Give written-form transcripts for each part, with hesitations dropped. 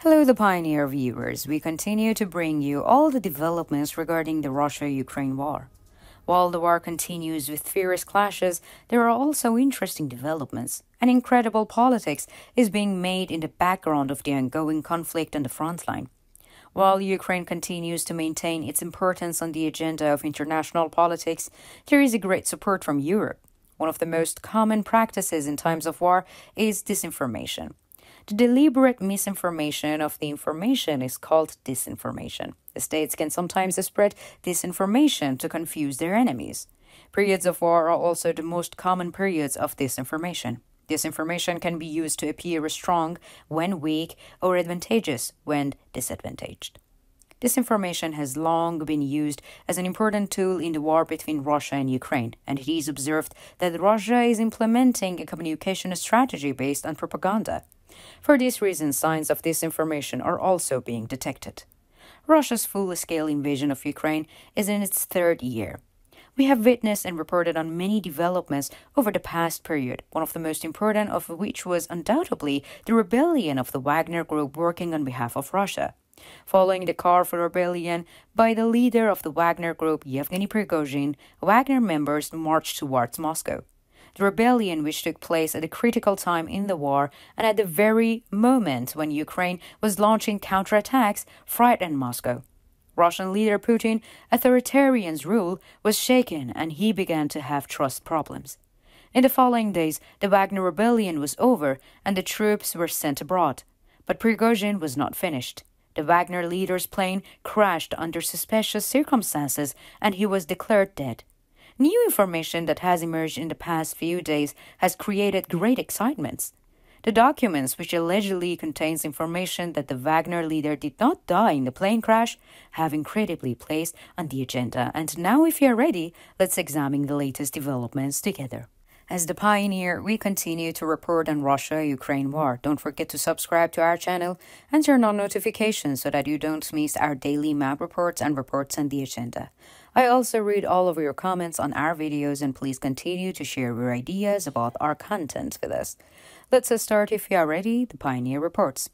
Hello, the Pioneer viewers. We continue to bring you all the developments regarding the Russia-Ukraine war. While the war continues with fierce clashes, there are also interesting developments, and incredible politics is being made in the background of the ongoing conflict on the front line. While Ukraine continues to maintain its importance on the agenda of international politics, there is a great support from Europe. One of the most common practices in times of war is disinformation. The deliberate misinformation of the information is called disinformation. The states can sometimes spread disinformation to confuse their enemies. Periods of war are also the most common periods of disinformation. Disinformation can be used to appear strong when weak or advantageous when disadvantaged. Disinformation has long been used as an important tool in the war between Russia and Ukraine, and it is observed that Russia is implementing a communication strategy based on propaganda. For this reason, signs of disinformation are also being detected. Russia's full-scale invasion of Ukraine is in its third year. We have witnessed and reported on many developments over the past period, one of the most important of which was undoubtedly the rebellion of the Wagner Group working on behalf of Russia. Following the call for rebellion by the leader of the Wagner Group, Yevgeny Prigozhin, Wagner members marched towards Moscow. The rebellion, which took place at a critical time in the war and at the very moment when Ukraine was launching counterattacks, frightened Moscow. Russian leader Putin's authoritarian rule was shaken and he began to have trust problems. In the following days, the Wagner rebellion was over and the troops were sent abroad. But Prigozhin was not finished. The Wagner leader's plane crashed under suspicious circumstances and he was declared dead. New information that has emerged in the past few days has created great excitement. The documents, which allegedly contains information that the Wagner leader did not die in the plane crash, have incredibly placed on the agenda. And now, if you are ready, let's examine the latest developments together. As the Pioneer, we continue to report on Russia-Ukraine war. Don't forget to subscribe to our channel and turn on notifications so that you don't miss our daily map reports and reports on the agenda. I also read all of your comments on our videos and please continue to share your ideas about our content with us. Let's start if you are ready, the Pioneer reports.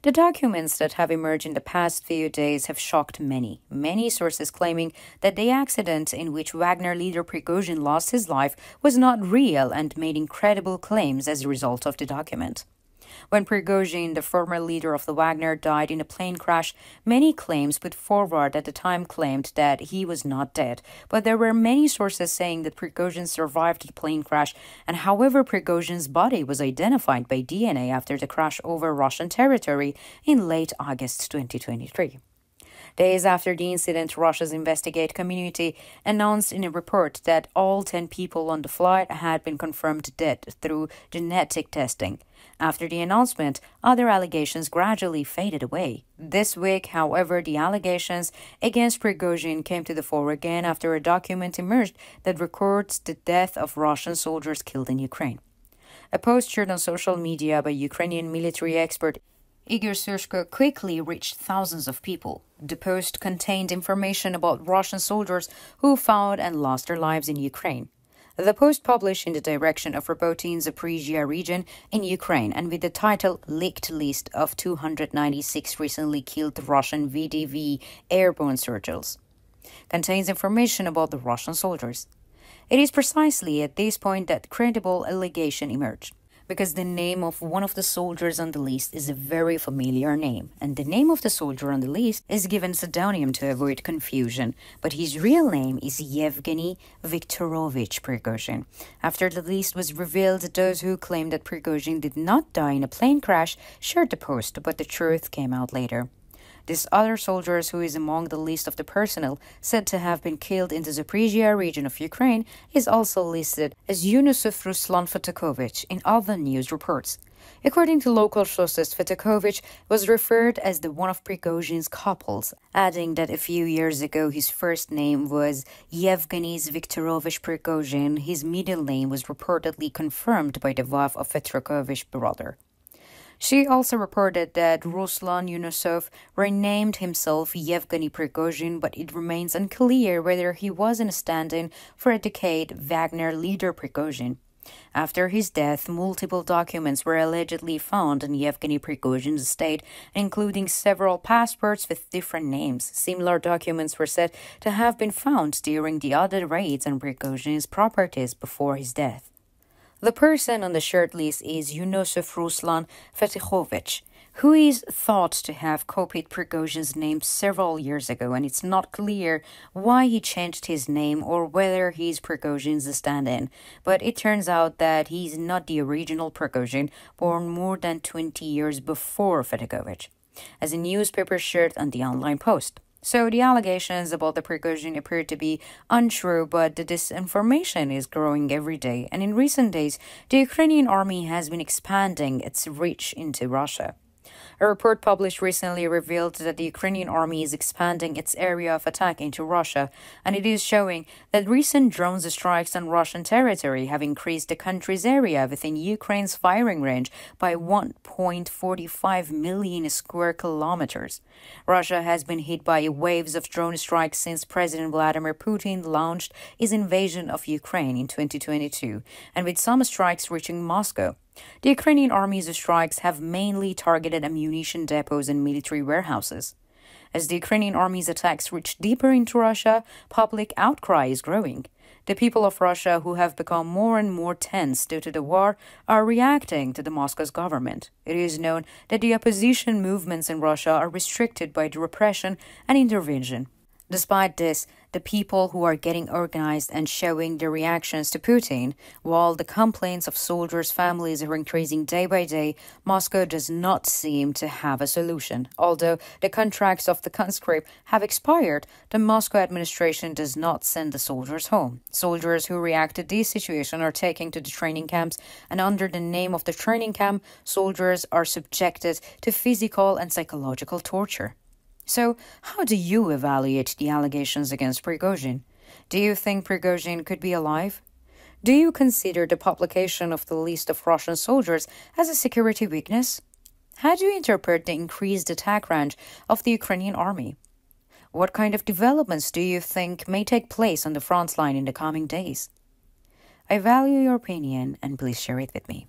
The documents that have emerged in the past few days have shocked many sources claiming that the accident in which Wagner leader Prigozhin lost his life was not real and made incredible claims as a result of the document. When Prigozhin, the former leader of the Wagner, died in a plane crash, many claims put forward at the time claimed that he was not dead, but there were many sources saying that Prigozhin survived the plane crash, and however Prigozhin's body was identified by DNA after the crash over Russian territory in late August 2023. Days after the incident, Russia's investigate community announced in a report that all 10 people on the flight had been confirmed dead through genetic testing. After the announcement, other allegations gradually faded away. This week, however, the allegations against Prigozhin came to the fore again after a document emerged that records the death of Russian soldiers killed in Ukraine. A post shared on social media by Ukrainian military expert Igor Surshko quickly reached thousands of people. The post contained information about Russian soldiers who found and lost their lives in Ukraine. The post published in the direction of Robotyne Zaporizhia region in Ukraine and with the title Leaked List of 296 recently killed Russian VDV airborne soldiers contains information about the Russian soldiers. It is precisely at this point that credible allegation emerged, because the name of one of the soldiers on the list is a very familiar name, and the name of the soldier on the list is given pseudonym to avoid confusion, but his real name is Yevgeny Viktorovich Prigozhin. After the list was revealed, those who claimed that Prigozhin did not die in a plane crash shared the post, but the truth came out later. This other soldier, who is among the list of the personnel said to have been killed in the Zaporizhia region of Ukraine, is also listed as Yunusov Ruslan Fotakovich in other news reports. According to local sources, Fotakovich was referred as the one of Prigozhin's couples, adding that a few years ago his first name was Yevgeny Viktorovich Prigozhin. His middle name was reportedly confirmed by the wife of Fotakovich's brother. She also reported that Ruslan Yunusov renamed himself Yevgeny Prigozhin, but it remains unclear whether he was in a stand-in for a decade Wagner leader Prigozhin. After his death, multiple documents were allegedly found in Yevgeny Prigozhin's estate, including several passports with different names. Similar documents were said to have been found during the other raids on Prigozhin's properties before his death. The person on the short list is Yunusov Ruslan Fetikhovich, who is thought to have copied Prigozhin's name several years ago, and it's not clear why he changed his name or whether he's Prigozhin's stand-in. But it turns out that he's not the original Prigozhin, born more than 20 years before Fetikhovich, as a newspaper shared on the online post. So the allegations about the Prigozhin appear to be untrue, but the disinformation is growing every day, and in recent days, the Ukrainian army has been expanding its reach into Russia. A report published recently revealed that the Ukrainian army is expanding its area of attack into Russia, and it is showing that recent drone strikes on Russian territory have increased the country's area within Ukraine's firing range by 1.45 million square kilometers. Russia has been hit by waves of drone strikes since President Vladimir Putin launched his invasion of Ukraine in 2022, and with some strikes reaching Moscow. The Ukrainian army's strikes have mainly targeted ammunition depots and military warehouses. As the Ukrainian army's attacks reach deeper into Russia, public outcry is growing. The people of Russia, who have become more and more tense due to the war, are reacting to the Moscow's government. It is known that the opposition movements in Russia are restricted by the repression and intervention. Despite this, the people who are getting organized and showing their reactions to Putin, while the complaints of soldiers' families are increasing day by day, Moscow does not seem to have a solution. Although the contracts of the conscript have expired, the Moscow administration does not send the soldiers home. Soldiers who react to this situation are taken to the training camps, and under the name of the training camp, soldiers are subjected to physical and psychological torture. So, how do you evaluate the allegations against Prigozhin? Do you think Prigozhin could be alive? Do you consider the publication of the list of Russian soldiers as a security weakness? How do you interpret the increased attack range of the Ukrainian army? What kind of developments do you think may take place on the front line in the coming days? I value your opinion, and please share it with me.